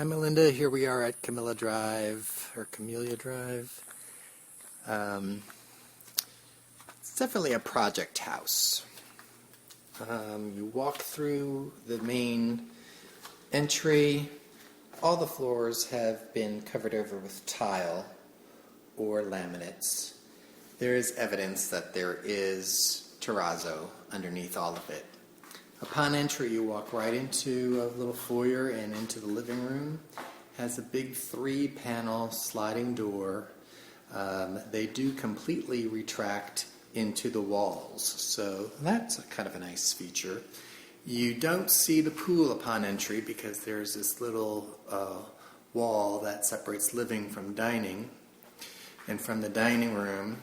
Hi Melinda, here we are at Camelia Drive. It's definitely a project house. You walk through the main entry. All the floors have been covered over with tile or laminates. There is evidence that there is terrazzo underneath all of it. Upon entry, you walk right into a little foyer and into the living room. It has a big 3-panel sliding door. They do completely retract into the walls, so that's kind of a nice feature. You don't see the pool upon entry because there's this little wall that separates living from dining. And from the dining room,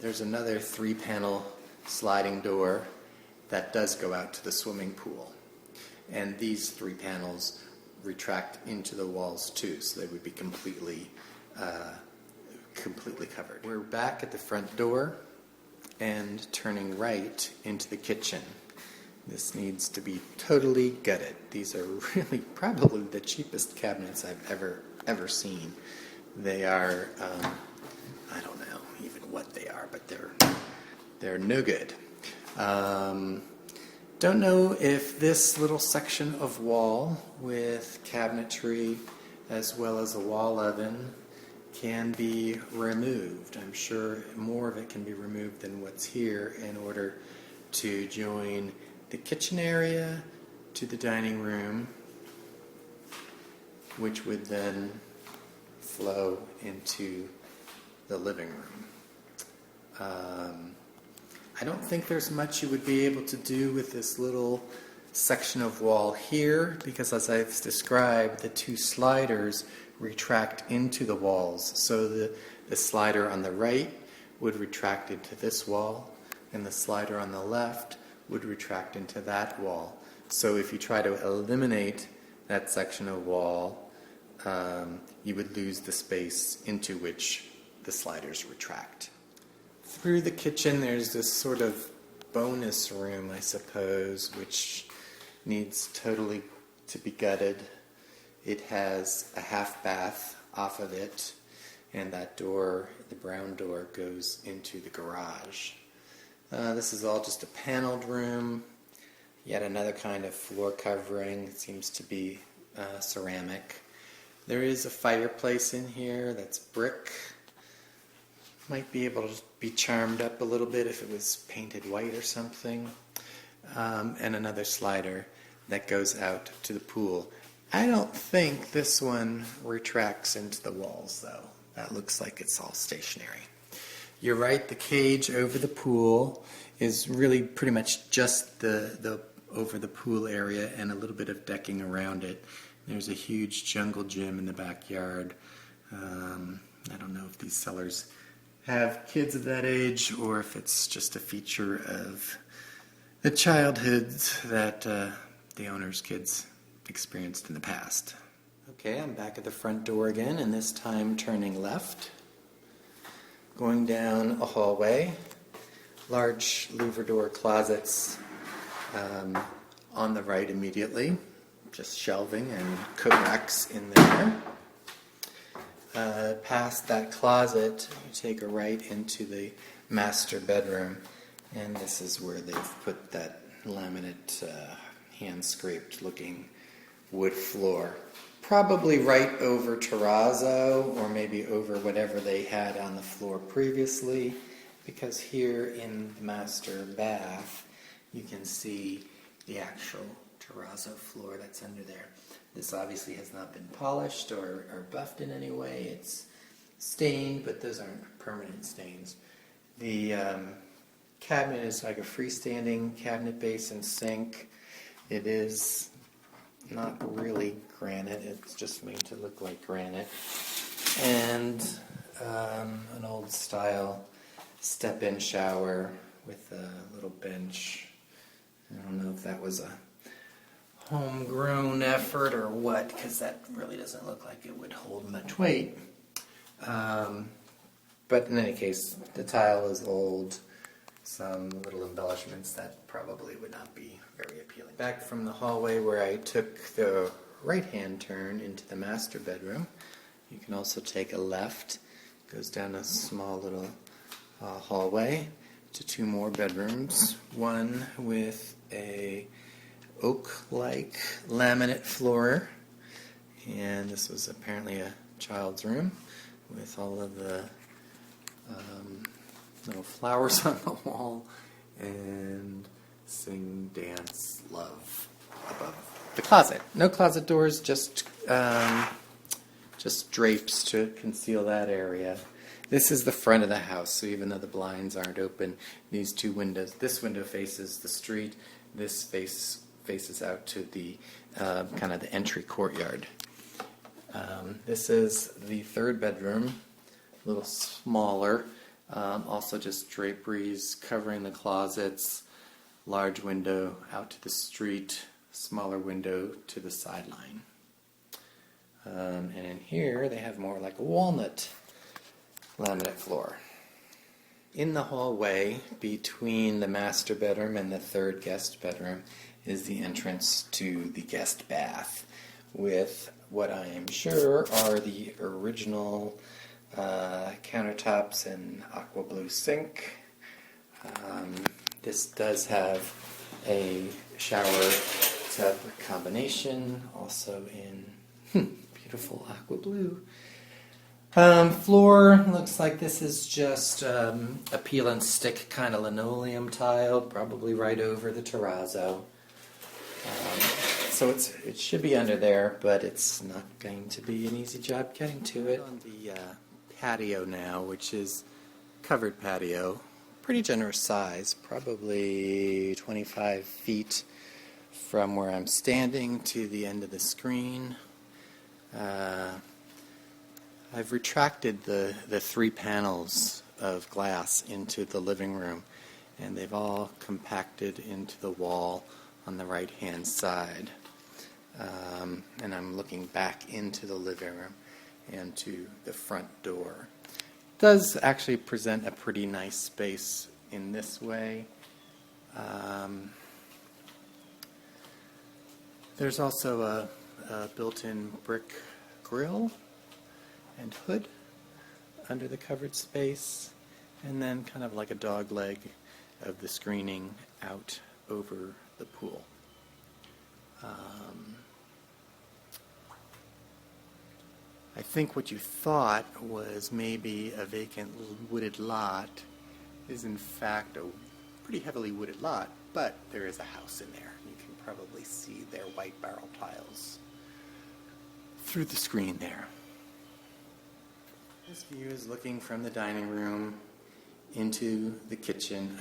there's another 3-panel sliding door that does go out to the swimming pool. And these 3 panels retract into the walls too, so they would be completely covered. We're back at the front door and turning right into the kitchen. This needs to be totally gutted. These are really probably the cheapest cabinets I've ever seen. They are, I don't know even what they are, but they're no good. Don't know if this little section of wall with cabinetry as well as a wall oven can be removed. I'm sure more of it can be removed than what's here in order to join the kitchen area to the dining room, which would then flow into the living room. I don't think there's much you would be able to do with this little section of wall here because, as I've described, the 2 sliders retract into the walls. So the slider on the right would retract into this wall, and the slider on the left would retract into that wall. So if you try to eliminate that section of wall, you would lose the space into which the sliders retract. Through the kitchen, there's this sort of bonus room, I suppose, which needs totally to be gutted. It has a half bath off of it, and that door, the brown door, goes into the garage. This is all just a paneled room. Yet another kind of floor covering. It seems to be ceramic. There is a fireplace in here that's brick. Might be able to be charmed up a little bit if it was painted white or something. And another slider that goes out to the pool. I don't think this one retracts into the walls, though. That looks like it's all stationary. You're right, the cage over the pool is really pretty much just the over the pool area and a little bit of decking around it. There's a huge jungle gym in the backyard. I don't know if these sellers have kids of that age or if it's just a feature of the childhoods that the owner's kids experienced in the past. Okay, I'm back at the front door again, and this time turning left. Going down a hallway. Large louver door closets on the right immediately. Just shelving and coat racks in there. Past that closet, you take a right into the master bedroom, and this is where they've put that laminate, hand-scraped looking wood floor. Probably right over terrazzo, or maybe over whatever they had on the floor previously, because here in the master bath, you can see the actual terrazzo floor that's under there. This obviously has not been polished or buffed in any way. It's stained, but those aren't permanent stains. The cabinet is like a freestanding cabinet base and sink. It is not really granite. It's just made to look like granite. And an old style step-in shower with a little bench. I don't know if that was a homegrown effort or what, because that really doesn't look like it would hold much weight. But in any case, the tile is old. Some little embellishments that probably would not be very appealing. Back from the hallway where I took the right-hand turn into the master bedroom. You can also take a left, goes down a small little hallway to two more bedrooms, one with a oak-like laminate floor, and this was apparently a child's room with all of the little flowers on the wall and sing, dance, love above the closet. No closet doors, just drapes to conceal that area. This is the front of the house, so even though the blinds aren't open, these two windows, this window faces the street, this faces out to the kind of the entry courtyard. This is the third bedroom, a little smaller, also just draperies covering the closets, large window out to the street, smaller window to the sideline. And in here they have more like a walnut laminate floor. In the hallway between the master bedroom and the third guest bedroom is the entrance to the guest bath with what I am sure are the original countertops and aqua blue sink. This does have a shower tub combination, also in beautiful aqua blue. Floor looks like this is just a peel and stick kind of linoleum tile, probably right over the terrazzo. So it should be under there, but it's not going to be an easy job getting to it. On the patio now, which is covered patio, pretty generous size, probably 25 feet from where I'm standing to the end of the screen. I've retracted the three panels of glass into the living room, and they've all compacted into the wall on the right-hand side. And I'm looking back into the living room and to the front door. It does actually present a pretty nice space in this way. There's also a built-in brick grill and hood under the covered space, and then kind of like a dog leg of the screening out over the pool. I think what you thought was maybe a vacant wooded lot is in fact a pretty heavily wooded lot, but there is a house in there. You can probably see their white barrel tiles through the screen there. This view is looking from the dining room into the kitchen,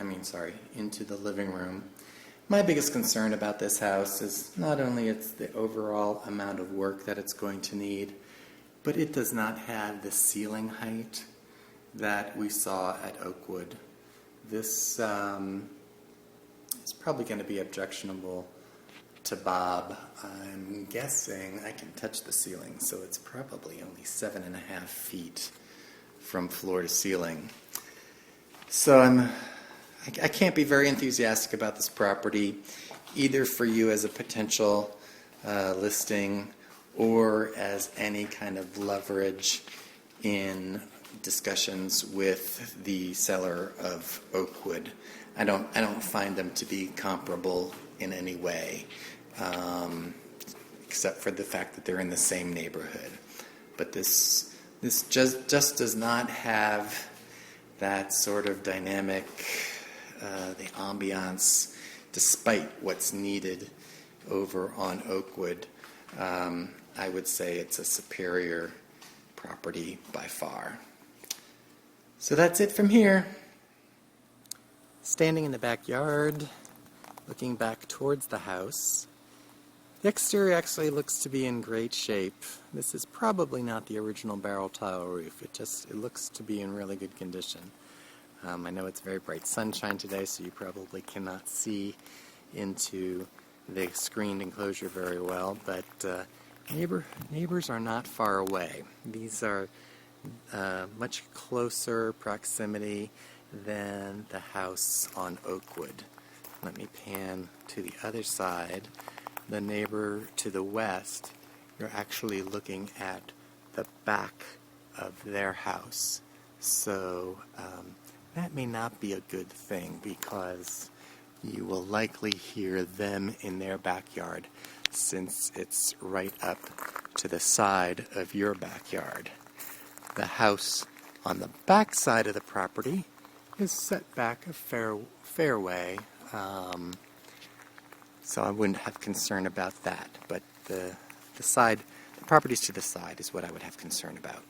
into the living room. My biggest concern about this house is not only it's the overall amount of work that it's going to need, but it does not have the ceiling height that we saw at Oakwood. This is probably going to be objectionable to Bob. I'm guessing I can touch the ceiling, so it's probably only 7.5 feet from floor to ceiling. So I can't be very enthusiastic about this property, either for you as a potential listing or as any kind of leverage in discussions with the seller of Oakwood. I don't find them to be comparable in any way, except for the fact that they're in the same neighborhood. But this just does not have that sort of dynamic, the ambiance, despite what's needed over on Oakwood. I would say it's a superior property by far. So that's it from here. Standing in the backyard, looking back towards the house. The exterior actually looks to be in great shape. This is probably not the original barrel tile roof. It looks to be in really good condition. I know it's very bright sunshine today, so you probably cannot see into the screened enclosure very well, but neighbors are not far away. These are much closer proximity than the house on Oakwood. Let me pan to the other side. The neighbor to the west you're actually looking at the back of their house. So that may not be a good thing because you will likely hear them in their backyard since it's right up to the side of your backyard. The house on the back side of the property is set back a fair way, so I wouldn't have concern about that. But the properties to the side is what I would have concern about.